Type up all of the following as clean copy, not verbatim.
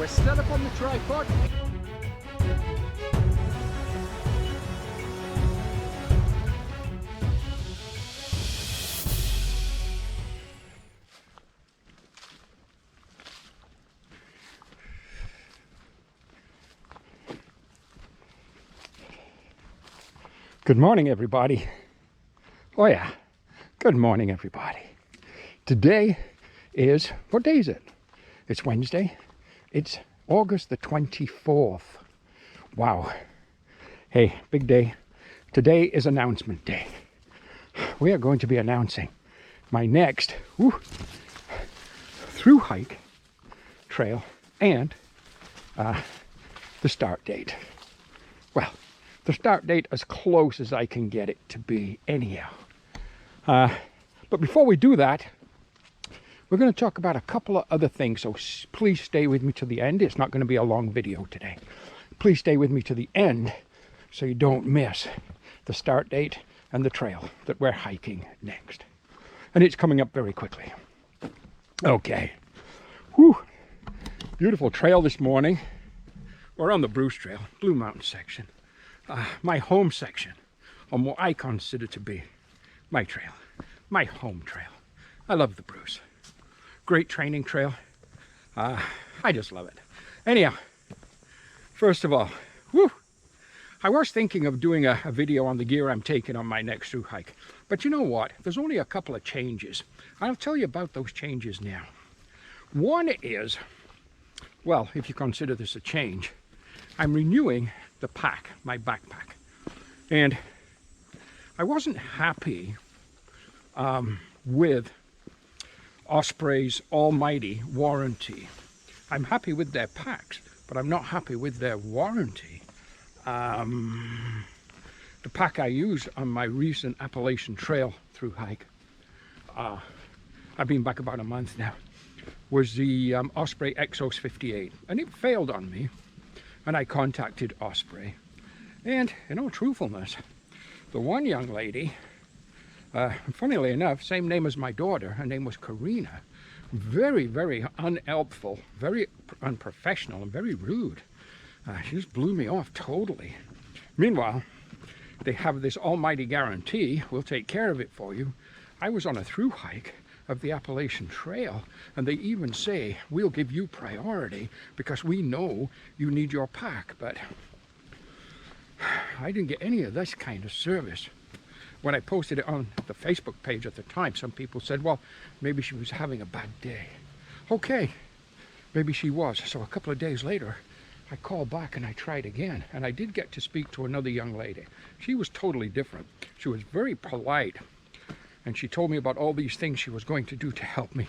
We're still up on the tripod. Good morning, everybody. Oh yeah, good morning, everybody. Today is, what day is it? It's Wednesday. It's August the 24th. Wow. Hey, big day. Today is announcement day. We are going to be announcing my next through hike trail and the start date. Well, the start date as close as I can get it to be anyhow. But before we do that, we're going to talk about a couple of other things, so please stay with me to the end. It's not going to be a long video today. Please stay with me to the end so you don't miss the start date and the trail that we're hiking next. And it's coming up very quickly. Okay. Whew. Beautiful trail this morning. We're on the Bruce Trail, Blue Mountain section. My home section on what I consider to be my trail, my home trail. I love the Bruce. Great training trail. I just love it. Anyhow, first of all, I was thinking of doing a video on the gear I'm taking on my next through hike. But you know what? There's only a couple of changes. I'll tell you about those changes now. One is, well, if you consider this a change, I'm renewing the pack, my backpack. And I wasn't happy with Osprey's almighty warranty. I'm happy with their packs, but I'm not happy with their warranty. The pack I used on my recent Appalachian Trail through hike, I've been back about a month now, was the Osprey Exos 58, and it failed on me. And I contacted Osprey, and in all truthfulness, the one young lady, funnily enough, same name as my daughter, her name was Karina, very, very unhelpful, very unprofessional, and very rude. She just blew me off totally. Meanwhile, they have this almighty guarantee, we'll take care of it for you. I was on a through hike of the Appalachian Trail, and they even say, we'll give you priority because we know you need your pack. But I didn't get any of this kind of service. When I posted it on the Facebook page at the time, some people said, well, maybe she was having a bad day. Okay, maybe she was. So a couple of days later, I called back and I tried again, and I did get to speak to another young lady. She was totally different. She was very polite, and she told me about all these things she was going to do to help me,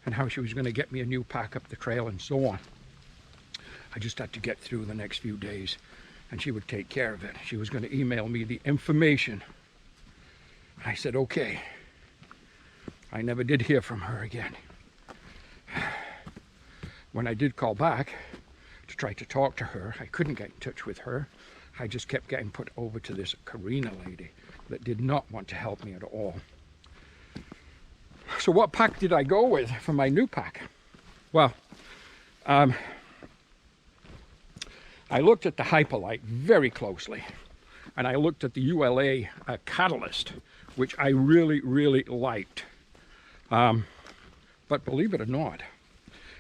and how she was going to get me a new pack up the trail and so on. I just had to get through the next few days, and she would take care of it. She was going to email me the information. I said, okay. I never did hear from her again. When I did call back to try to talk to her, I couldn't get in touch with her. I just kept getting put over to this Karina lady that did not want to help me at all. So what pack did I go with for my new pack? Well, I looked at the Hyperlite very closely, and I looked at the ULA Catalyst, which I really, really liked. But believe it or not,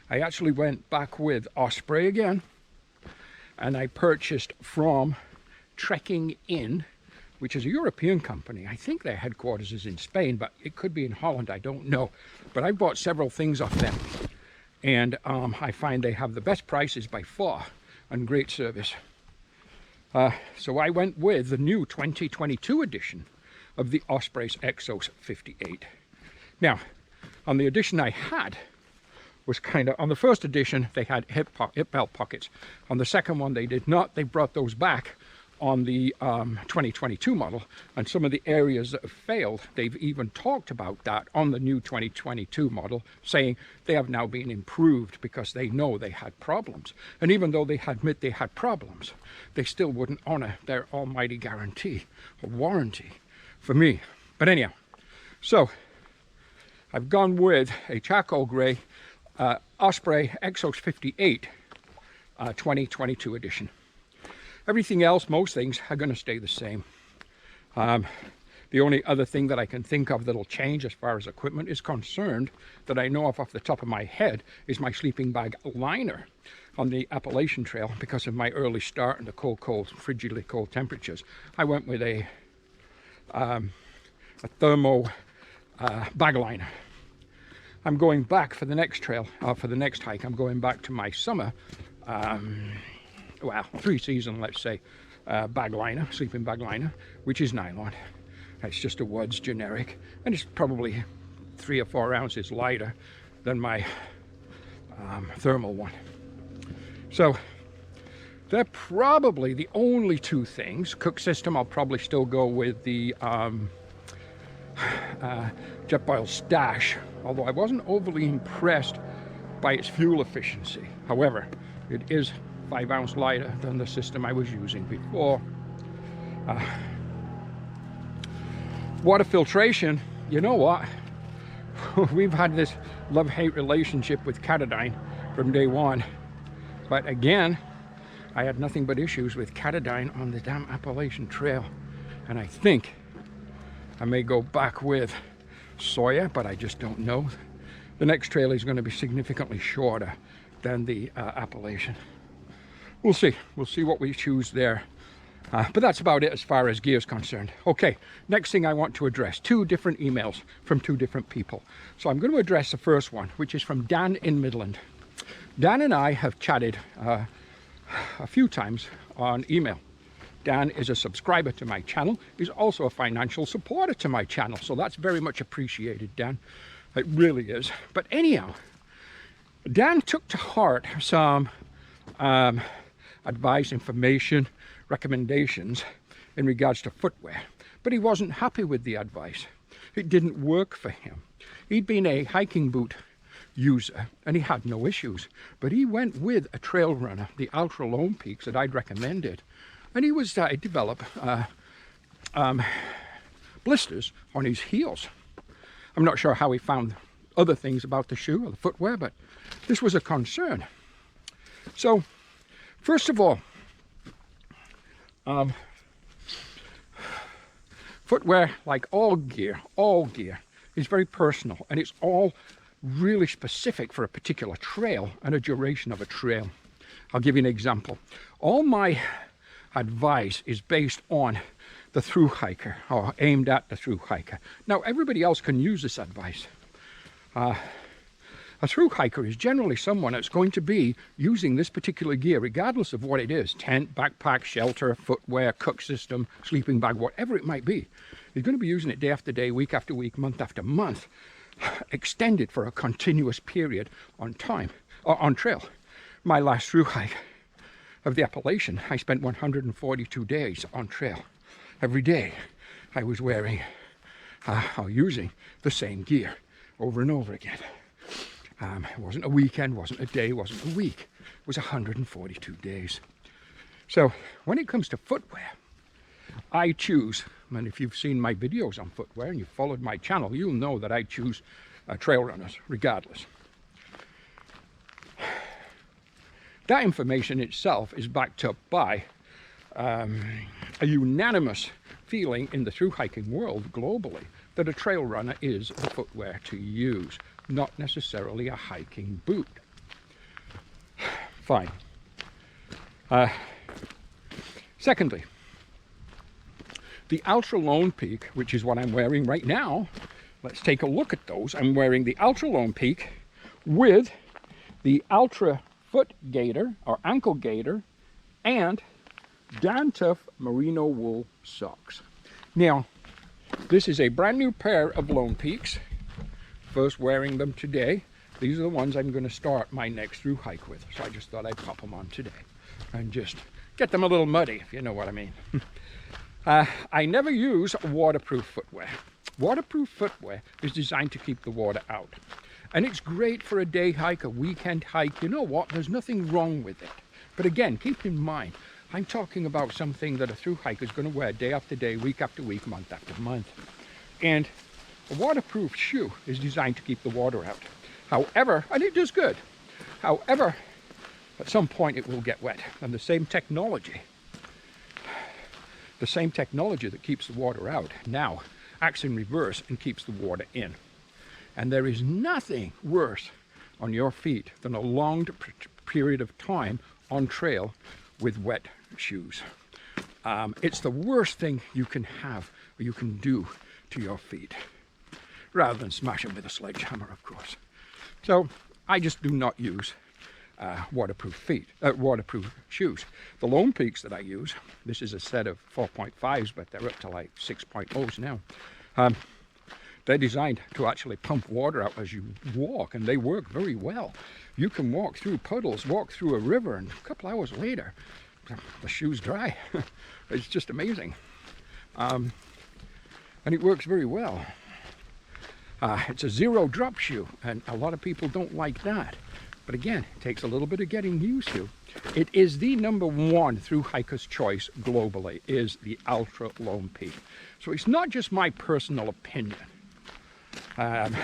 I actually went back with Osprey again, and I purchased from Trekking In, which is a European company. I think their headquarters is in Spain, but it could be in Holland, I don't know. But I bought several things off them, and I find they have the best prices by far and great service. So I went with the new 2022 edition of the Osprey's Exos 58. Now, on the edition I had, was kind of, on the first edition, they had hip belt pockets. On the second one, they did not. They brought those back on the 2022 model, and some of the areas that have failed, they've even talked about that on the new 2022 model, saying they have now been improved because they know they had problems. And even though they admit they had problems, they still wouldn't honor their almighty guarantee or warranty for me. But anyhow, so I've gone with a charcoal gray Osprey Exos 58 2022 edition. Everything else, most things, are going to stay the same. The only other thing that I can think of that'll change as far as equipment is concerned, that I know of off the top of my head, is my sleeping bag liner on the Appalachian Trail. Because of my early start and the cold, frigidly cold temperatures, I went with a thermo bag liner. I'm going back for the next trail, for the next hike. I'm going back to my summer, well, 3-season, let's say, bag liner, sleeping bag liner, which is nylon. It's just a Woods generic, and it's probably 3 or 4 ounces lighter than my thermal one. So they're probably the only 2 things. Cook system, I'll probably still go with the Jetboil Stash, although I wasn't overly impressed by its fuel efficiency. However, it is 5 ounces lighter than the system I was using before. Water filtration, you know what? We've had this love-hate relationship with Katadyn from day one. But again, I had nothing but issues with Katadyn on the damn Appalachian Trail. And I think I may go back with Sawyer, but I just don't know. The next trail is going to be significantly shorter than the Appalachian. We'll see. We'll see what we choose there. But that's about it as far as gear is concerned. Okay, next thing I want to address, 2 different emails from 2 different people. So I'm going to address the first one, which is from Dan in Midland. Dan and I have chatted a few times on email. Dan is a subscriber to my channel. He's also a financial supporter to my channel. So that's very much appreciated, Dan. It really is. But anyhow, Dan took to heart some advice, information, recommendations in regards to footwear, but he wasn't happy with the advice. It didn't work for him. He'd been a hiking boot user and he had no issues, but he went with a trail runner, the Ultra Lone Peaks that I'd recommended, and he was developed blisters on his heels. I'm not sure how he found other things about the shoe or the footwear, but this was a concern. So first of all, footwear, like all gear, is very personal, and it's all really specific for a particular trail and a duration of a trail. I'll give you an example. All my advice is based on the thru hiker, or aimed at the thru hiker. Now, everybody else can use this advice. A thru hiker is generally someone that's going to be using this particular gear, regardless of what it is: tent, backpack, shelter, footwear, cook system, sleeping bag, whatever it might be. He's going to be using it day after day, week after week, month after month, extended for a continuous period on trail. My last thru hike of the Appalachian, I spent 142 days on trail. Every day I was wearing or using the same gear over and over again. It wasn't a weekend, wasn't a day, wasn't a week. It was 142 days. So when it comes to footwear, I choose, and if you've seen my videos on footwear and you've followed my channel, you'll know that I choose trail runners regardless. That information itself is backed up by a unanimous feeling in the thru hiking world globally that a trail runner is the footwear to use, not necessarily a hiking boot. Fine. Secondly, the Ultra Lone Peak, which is what I'm wearing right now. Let's take a look at those. I'm wearing the Ultra Lone Peak with the Ultra Foot Gator or Ankle Gator and Dan Tough Merino Wool socks. Now, this is a brand new pair of Lone Peaks. First wearing them today. These are the ones I'm going to start my next thru hike with. So I just thought I'd pop them on today and just get them a little muddy, if you know what I mean. I never use waterproof footwear. Waterproof footwear is designed to keep the water out. And it's great for a day hike, a weekend hike. You know what? There's nothing wrong with it. But again, keep in mind, I'm talking about something that a thru hiker is going to wear day after day, week after week, month after month. And a waterproof shoe is designed to keep the water out. However, and it does good. However, At some point it will get wet, and the same technology that keeps the water out now acts in reverse and keeps the water in. And there is nothing worse on your feet than a long period of time on trail with wet shoes. It's the worst thing you can have or you can do to your feet, rather than smash them with a sledgehammer, of course. So I just do not use waterproof shoes. The Lone Peaks that I use, this is a set of 4.5s, but they're up to like 6.0s now. They're designed to actually pump water out as you walk, and they work very well. You can walk through puddles, walk through a river, and a couple hours later, the shoe's dry. It's just amazing. And it works very well. It's a zero drop shoe, and a lot of people don't like that. But again, it takes a little bit of getting used to. It is the #1 through hiker's choice globally, is the Altra Lone Peak. So it's not just my personal opinion. And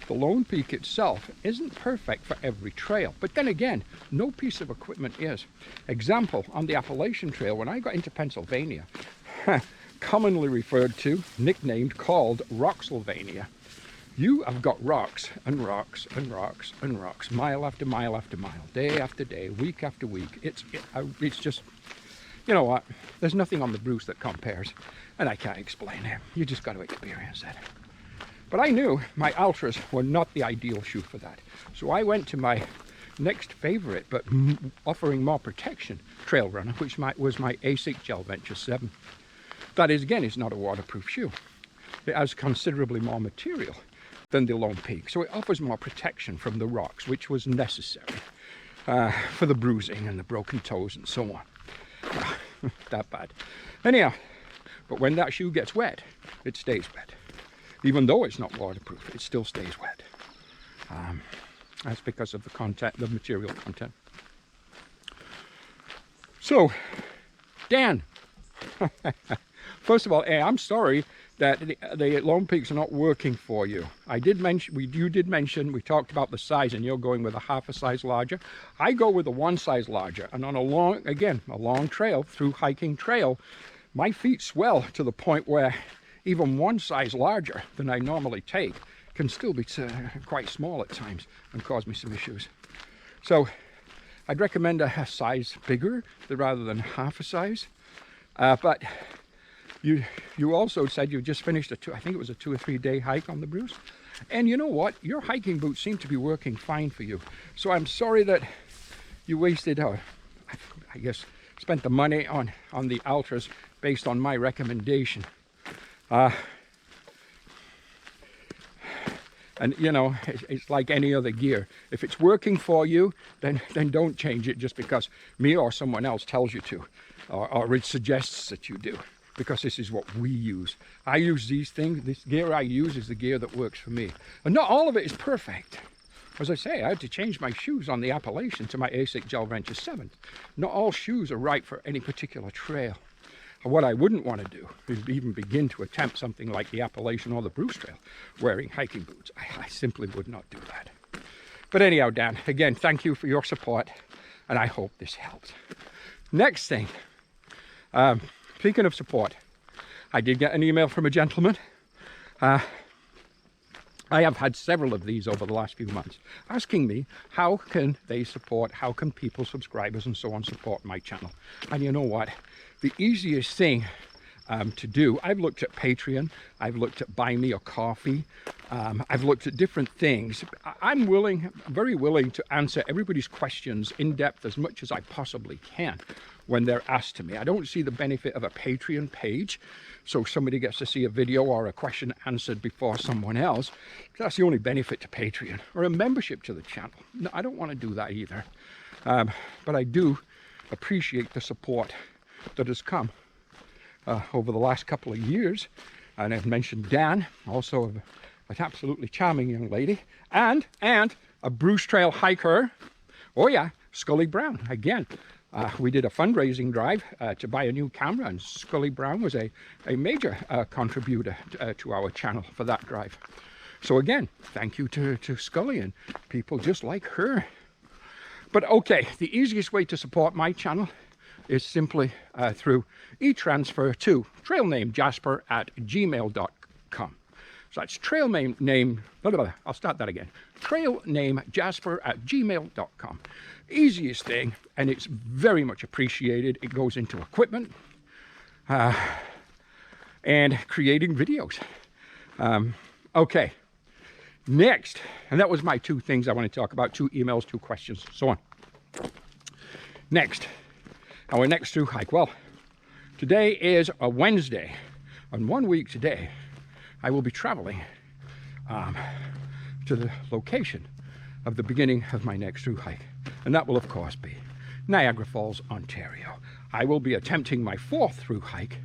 the Lone Peak itself isn't perfect for every trail, but then again, no piece of equipment is. Example, on the Appalachian Trail, when I got into Pennsylvania, commonly referred to, nicknamed, called Rocksylvania, you have got rocks and rocks and rocks and rocks, mile after mile after mile, day after day, week after week. It's just, you know what, there's nothing on the Bruce that compares, and I can't explain it. You just got to experience it. But I knew my Altras were not the ideal shoe for that. So I went to my next favorite, but offering more protection, trail runner, which was my Asics Gel Venture 7. That is, again, is not a waterproof shoe. It has considerably more material than the Lone Peak. So it offers more protection from the rocks, which was necessary for the bruising and the broken toes and so on. That bad. Anyhow, but when that shoe gets wet, it stays wet. Even though it's not waterproof, it still stays wet. That's because of the content, the material content. So, Dan, first of all, hey, I'm sorry that the Lone Peaks are not working for you. I did mention, you did mention, we talked about the size, and you're going with a half a size larger. I go with a 1 size larger, and on a long trail, through hiking trail, my feet swell to the point where even 1 size larger than I normally take can still be quite small at times and cause me some issues. So I'd recommend a size bigger rather than half a size. But you also said you just finished I think it was a 2 or 3 day hike on the Bruce. And you know what? Your hiking boots seem to be working fine for you. So I'm sorry that you wasted, I guess, spent the money on the Altras based on my recommendation. And you know, it's like any other gear. If it's working for you, then don't change it just because me or someone else tells you to, or it suggests that you do, because this is what we use. I use these things. This gear I use is the gear that works for me, and not all of it is perfect. As I say, I had to change my shoes on the Appalachian to my Asics Gel Venture 7. Not all shoes are right for any particular trail. What I wouldn't want to do is even begin to attempt something like the Appalachian or the Bruce Trail wearing hiking boots. I simply would not do that. But anyhow, Dan, again, thank you for your support, and I hope this helps. Next thing, speaking of support, I did get an email from a gentleman. I have had several of these over the last few months, asking me how can they support, how can people, subscribers and so on, support my channel. And you know what? The easiest thing to do, I've looked at Patreon, I've looked at Buy Me a Coffee, I've looked at different things. I'm very willing to answer everybody's questions in depth as much as I possibly can when they're asked to me. I don't see the benefit of a Patreon page, so somebody gets to see a video or a question answered before someone else. That's the only benefit to Patreon, or a membership to the channel. No, I don't want to do that either. But I do appreciate the support that has come over the last couple of years. And I've mentioned Dan, also an absolutely charming young lady, and a Bruce Trail hiker. Oh yeah, Scully Brown. Again, we did a fundraising drive to buy a new camera, and Scully Brown was a major contributor to our channel for that drive. So again, thank you to Scully and people just like her. But okay, the easiest way to support my channel is simply through e-transfer to trailnamejasper@gmail.com. So that's I'll start that again. Trailnamejasper@gmail.com. Easiest thing, and it's very much appreciated. It goes into equipment and creating videos. Okay, next, and that was my two things I want to talk about, 2 emails, 2 questions, so on. Next, our next through hike. Well, today is a Wednesday, and 1 week today, I will be traveling to the location of the beginning of my next through hike, and that will of course be Niagara Falls, Ontario. I will be attempting my 4th through hike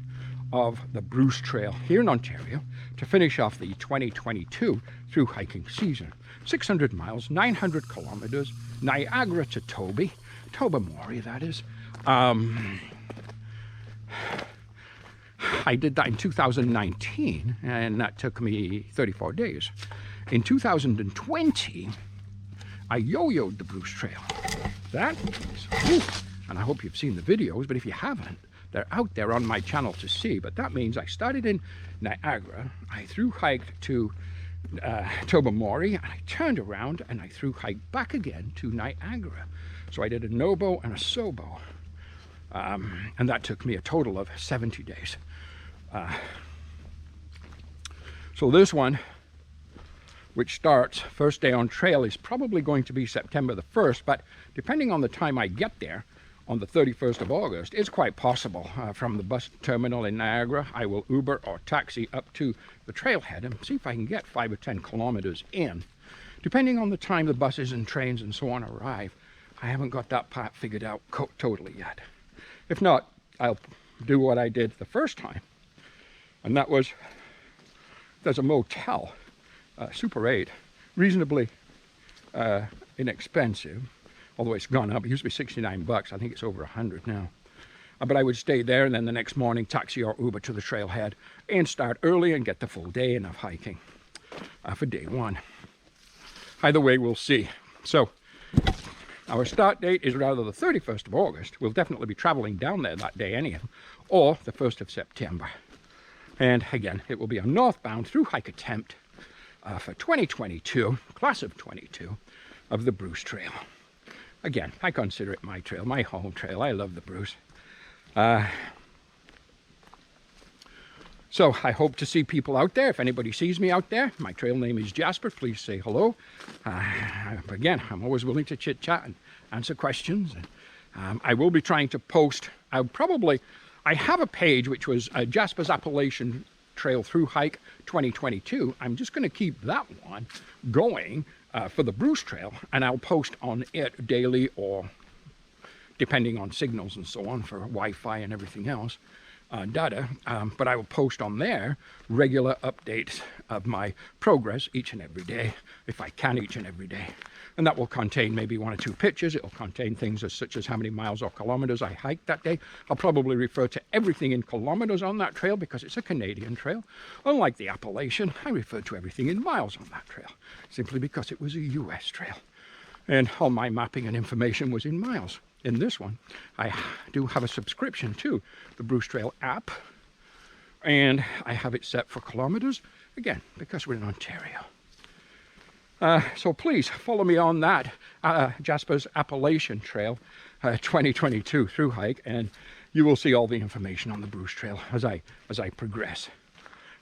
of the Bruce Trail here in Ontario to finish off the 2022 through hiking season. 600 miles, 900 kilometers, Niagara to Tobermory, that is. I did that in 2019, and that took me 34 days. In 2020, I yo-yoed the Bruce Trail. That is, and I hope you've seen the videos, but if you haven't, they're out there on my channel to see. But that means I started in Niagara, I through hiked to Tobermory, and I turned around and I through hiked back again to Niagara. So I did a no-bow and a so-bow, and that took me a total of 70 days. So this one, which starts first day on trail, is probably going to be September the 1st, but depending on the time I get there, on the 31st of August, it's quite possible from the bus terminal in Niagara, I will Uber or taxi up to the trailhead and see if I can get 5 or 10 kilometers in. Depending on the time the buses and trains and so on arrive, I haven't got that part figured out totally yet. If not, I'll do what I did the first time, and that was, there's a motel, Super 8, reasonably inexpensive, although it's gone up. It used to be 69 bucks. I think it's over 100 now. But I would stay there, and then the next morning taxi or Uber to the trailhead and start early and get the full day of hiking for day 1. Either way, we'll see. So our start date is rather the 31st of August. We'll definitely be traveling down there that day anyhow, or the 1st of September. And again, it will be a northbound through hike attempt for 2022, class of 22, of the Bruce Trail. Again, I consider it my trail, my home trail. I love the Bruce. So I hope to see people out there. If anybody sees me out there, my trail name is Jasper. Please say hello. Again, I'm always willing to chit-chat and answer questions. I will be trying to post. I have a page which was Jasper's Appalachian Trail Through Hike 2022. I'm just going to keep that one going for the Bruce Trail, and I'll post on it daily, or depending on signals and so on for Wi-Fi and everything else, data, but I will post on there regular updates of my progress each and every day, if I can, each and every day. And that will contain maybe 1 or 2 pictures. It will contain things such as how many miles or kilometers I hiked that day. I'll probably refer to everything in kilometers on that trail because it's a Canadian trail. Unlike the Appalachian, I referred to everything in miles on that trail, simply because it was a US trail. And all my mapping and information was in miles. In this one, I do have a subscription to the Bruce Trail app, and I have it set for kilometers, again, because we're in Ontario. So please follow me on that Jasper's Appalachian Trail 2022 through hike, and you will see all the information on the Bruce Trail as I progress.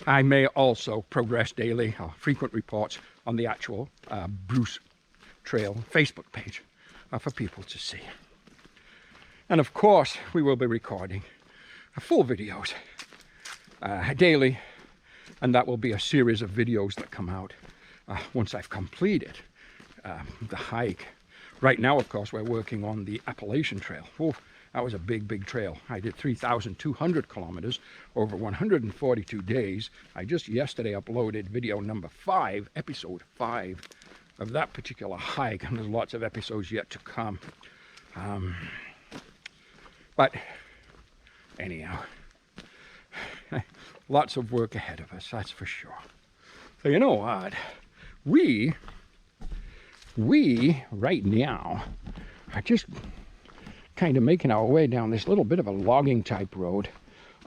I may also progress daily, frequent reports on the actual Bruce Trail Facebook page for people to see. And of course, we will be recording full videos daily, and that will be a series of videos that come out once I've completed the hike. Right now, of course, we're working on the Appalachian Trail. Oh, that was a big trail. I did 3,200 kilometers over 142 days. I just yesterday uploaded video number 5, episode 5 of that particular hike, and there's lots of episodes yet to come. But anyhow, lots of work ahead of us, that's for sure. So you know what? We right now are just kind of making our way down this little bit of a logging type road.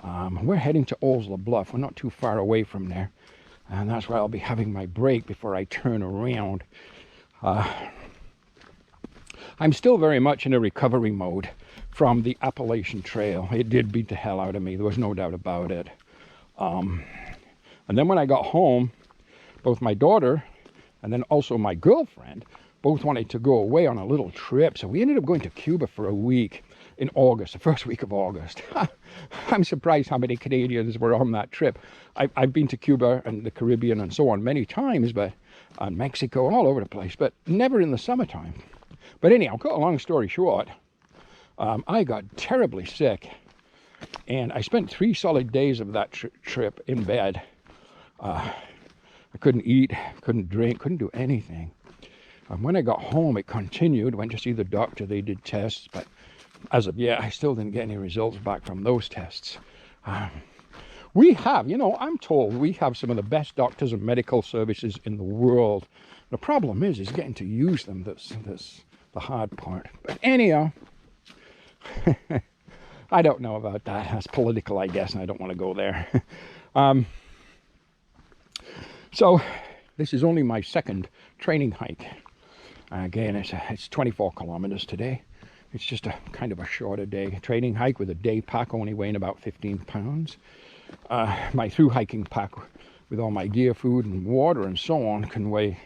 We're heading to Ellsworth Bluff. We're not too far away from there. And that's where I'll be having my break before I turn around. I'm still very much in a recovery mode from the Appalachian Trail. It did beat the hell out of me. There was no doubt about it. And then when I got home, both my daughter and then also my girlfriend both wanted to go away on a little trip. So we ended up going to Cuba for a week in August, the first week of August. I'm surprised how many Canadians were on that trip. I've been to Cuba and the Caribbean and so on many times, but Mexico and all over the place, but never in the summertime. But anyhow, cut a long story short, I got terribly sick, and I spent 3 solid days of that trip in bed. I couldn't eat, couldn't drink, couldn't do anything. When I got home, it continued. Went to see the doctor. They did tests, but as of yet, I still didn't get any results back from those tests. We have, you know, I'm told we have some of the best doctors and medical services in the world. The problem is getting to use them. That's the hard part. But anyhow, I don't know about that. That's political, I guess, and I don't want to go there. So this is only my second training hike. Again, it's 24 kilometers today. It's just a kind of a shorter day training hike with a day pack only weighing about 15 pounds. My through hiking pack with all my gear, food and water and so on can weigh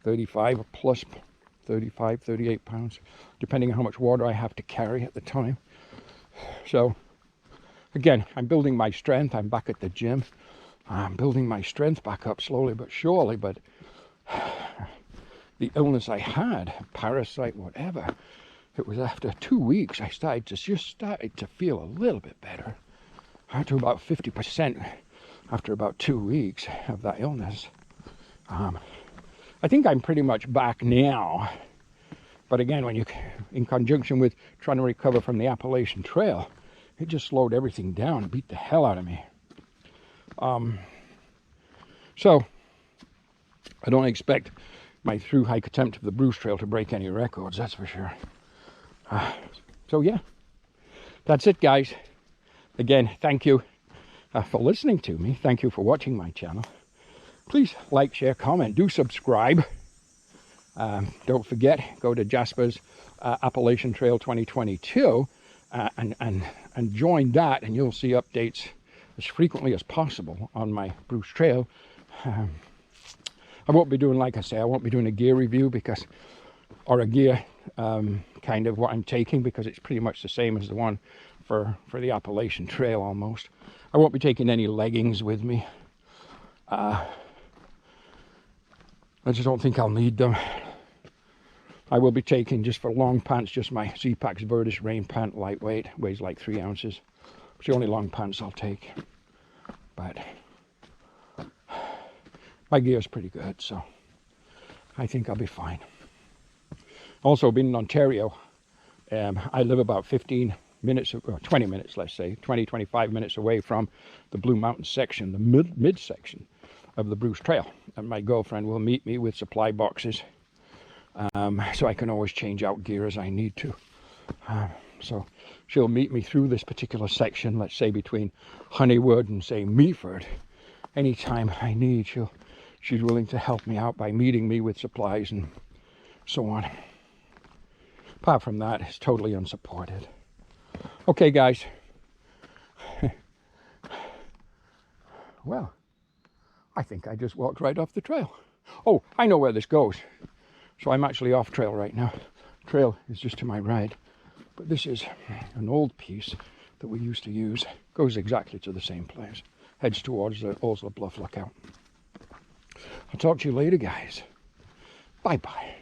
35 plus 35, 38 pounds, depending on how much water I have to carry at the time. So again, I'm building my strength. I'm back at the gym. I'm building my strength back up slowly but surely, but the illness I had, parasite, whatever, it was after 2 weeks I started to feel a little bit better. I got to about 50% after about 2 weeks of that illness. I think I'm pretty much back now. But again, when you, in conjunction with trying to recover from the Appalachian Trail, it just slowed everything down and beat the hell out of me. So I don't expect my through hike attempt of the Bruce Trail to break any records, that's for sure. So yeah, that's it, guys. Again, thank you for listening to me. Thank you for watching my channel. Please like, share, comment, do subscribe. Don't forget, go to Jasper's Appalachian Trail 2022 and join that, and you'll see updates as frequently as possible on my Bruce Trail. I won't be doing, like I say, I won't be doing a gear review because, or a gear kind of what I'm taking, because it's pretty much the same as the one for the Appalachian Trail almost. I won't be taking any leggings with me. I just don't think I'll need them. I will be taking, just for long pants, just my Z-Packs Virtus rain pant, lightweight, weighs like 3 ounces. It's the only long pants I'll take. But my gear's pretty good, so I think I'll be fine. Also, being in Ontario, I live about 15 minutes, or 20 minutes, let's say, 20, 25 minutes away from the Blue Mountain section, the mid section of the Bruce Trail. And my girlfriend will meet me with supply boxes, so I can always change out gear as I need to. So she'll meet me through this particular section, let's say between Honeywood and, say, Meaford. Anytime I need, she's willing to help me out by meeting me with supplies and so on. Apart from that, it's totally unsupported. Okay, guys. Well, I think I just walked right off the trail. Oh, I know where this goes. So I'm actually off trail right now. Trail is just to my right. But this is an old piece that we used to use. Goes exactly to the same place. Heads towards the Ellsworth Bluff Lookout. I'll talk to you later, guys. Bye-bye.